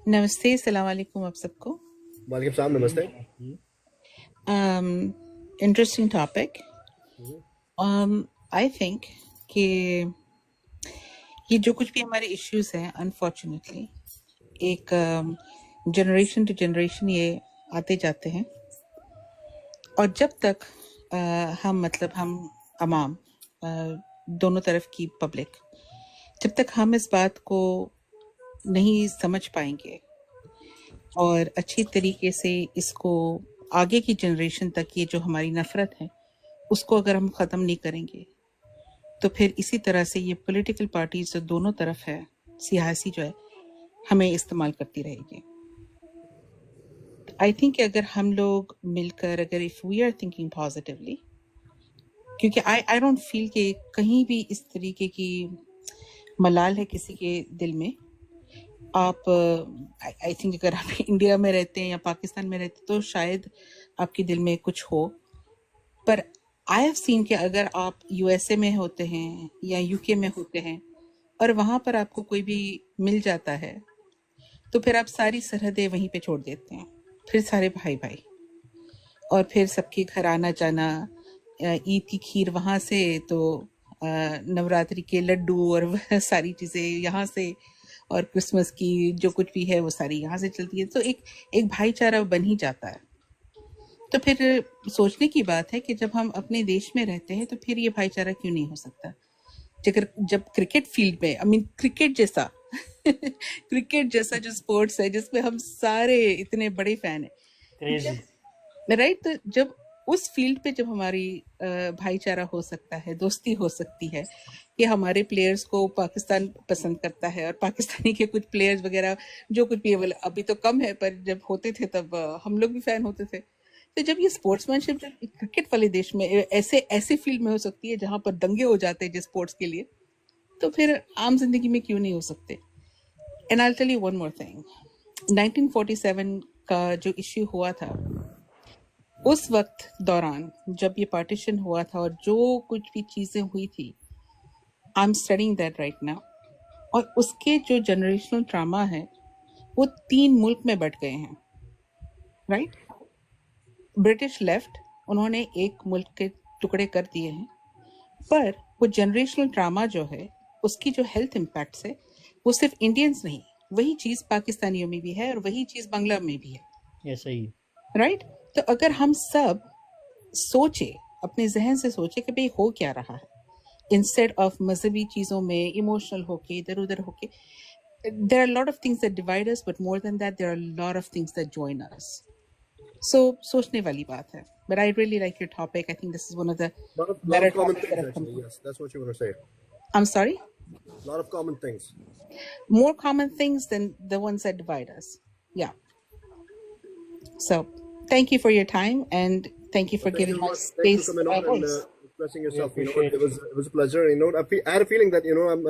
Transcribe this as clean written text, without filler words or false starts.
नमस्ते, सलाम वालेकुम आप सबको। वालेकुम सलाम, नमस्ते। Interesting topic. आई थिंक कि ये जो कुछ भी हमारे इश्यूज हैं, अनफॉर्चुनेटली एक जनरेशन टू जनरेशन ये आते जाते हैं, और जब तक हम अवाम, दोनों तरफ की पब्लिक, जब तक हम इस बात को नहीं समझ पाएंगे और अच्छी तरीके से इसको आगे की जनरेशन तक, ये जो हमारी नफरत है उसको अगर हम ख़त्म नहीं करेंगे, तो फिर इसी तरह से ये पॉलिटिकल पार्टीज जो दोनों तरफ है, सियासी जो है, हमें इस्तेमाल करती रहेगी। आई थिंक अगर हम लोग मिलकर, अगर if we are thinking positively, क्योंकि आई डोंट फील कि कहीं भी इस तरीके की मलाल है किसी के दिल में। आप आई थिंक अगर आप इंडिया में रहते हैं या पाकिस्तान में रहते हैं तो शायद आपके दिल में कुछ हो, पर आई हैव सीन कि अगर आप यूएसए में होते हैं या यूके में होते हैं और वहाँ पर आपको कोई भी मिल जाता है, तो फिर आप सारी सरहदें वहीं पे छोड़ देते हैं, फिर सारे भाई भाई, और फिर सबके घर आना जाना, ईद की खीर वहाँ से, तो नवरात्रि के लड्डू और वह सारी चीज़ें यहाँ से, और क्रिसमस की जो कुछ भी है वो सारी यहाँ से चलती है, तो एक भाईचारा बन ही जाता है। तो फिर सोचने की बात है कि जब हम अपने देश में रहते हैं तो फिर ये भाईचारा क्यों नहीं हो सकता। जब क्रिकेट फील्ड में, आई मीन क्रिकेट जैसा क्रिकेट जैसा जो स्पोर्ट्स है जिसमें हम सारे इतने बड़े फैन हैं, राइट, तो जब उस फील्ड पे जब हमारी भाईचारा हो सकता है, दोस्ती हो सकती है, कि हमारे प्लेयर्स को पाकिस्तान पसंद करता है और पाकिस्तानी के कुछ प्लेयर्स वगैरह जो कुछ भी है, अभी तो कम है पर जब होते थे तब हम लोग भी फैन होते थे। तो जब ये स्पोर्ट्समैनशिप जब क्रिकेट वाले देश में ऐसे फील्ड में हो सकती है जहां पर दंगे हो जाते हैं जिस स्पोर्ट्स के लिए, तो फिर आम जिंदगी में क्यों नहीं हो सकते। And I will tell you one more thing, 1947 का जो इश्यू हुआ था, उस वक्त दौरान जब ये पार्टीशन हुआ था और जो कुछ भी चीजें हुई थी, I am studying that right now, और उसके जो जनरेशनल ट्रामा है वो 3 मुल्क में बट गए हैं, राइट। ब्रिटिश लेफ्ट, उन्होंने एक मुल्क के टुकड़े कर दिए हैं, पर वो जनरेशनल ट्रामा जो है, उसकी जो हेल्थ इम्पैक्ट्स है, वो सिर्फ इंडियंस नहीं, वही चीज पाकिस्तानियों में भी है और वही चीज बांग्ला में भी है, ये सही, राइट। तो अगर हम सब सोचे, अपने जहन से सोचे कि भाई हो क्या रहा है, इंस्टेड ऑफ मजहबी चीजों में इमोशनल होके इधर उधर होके, there are a lot of things that divide us, but more than that there are a lot of things that join us. So सोचने वाली बात है, but I really like your topic. I think this is one of the lot of common things actually. Yes, that's what you were going to say. I'm sorry? A lot of common things. More common things than the ones that divide us. Yeah. So thank you for your time, and thank you for giving us space. Thanks for coming on and expressing yourself. You know, it was a pleasure. You know, I had a feeling that, you know, I'm